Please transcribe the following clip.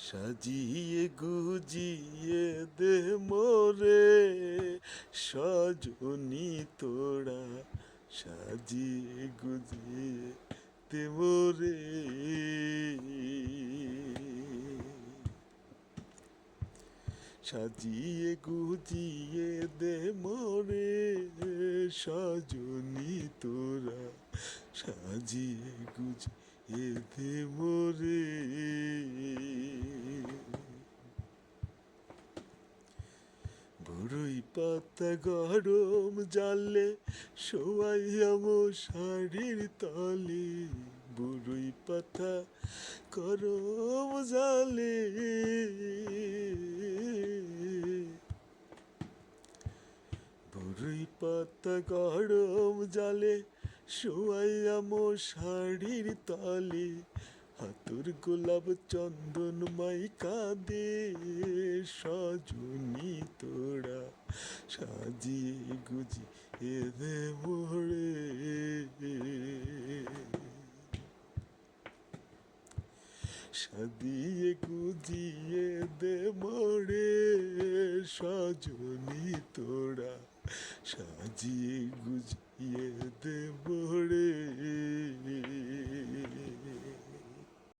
সাজিয়ে গুজিয়ে দে মোরে সজনী তোরা, সাজিয়ে গুজিয়ে দে মোরে। সাজিয়ে গুজিয়ে দে মোরে সজনী তোরা, সাজিয়ে গুজিয়ে দে মোরে। বড়ই পাতা গরম জালে শোয়াইয়া মশারির তলে, বড়ই পাতা গরম জালে, বড়ই পাতা গরম জালে শোয়াইয়া মশারির তলে, হাতুর গোলাপ চন্দন মাইকা দে সজনী তোরা, সাজিয়ে গুজিয়ে দে মোরে। সাজিয়ে গুজিয়ে দে মোরে সজনী তোরা, সাজিয়ে গুজিয়ে দে মোরে।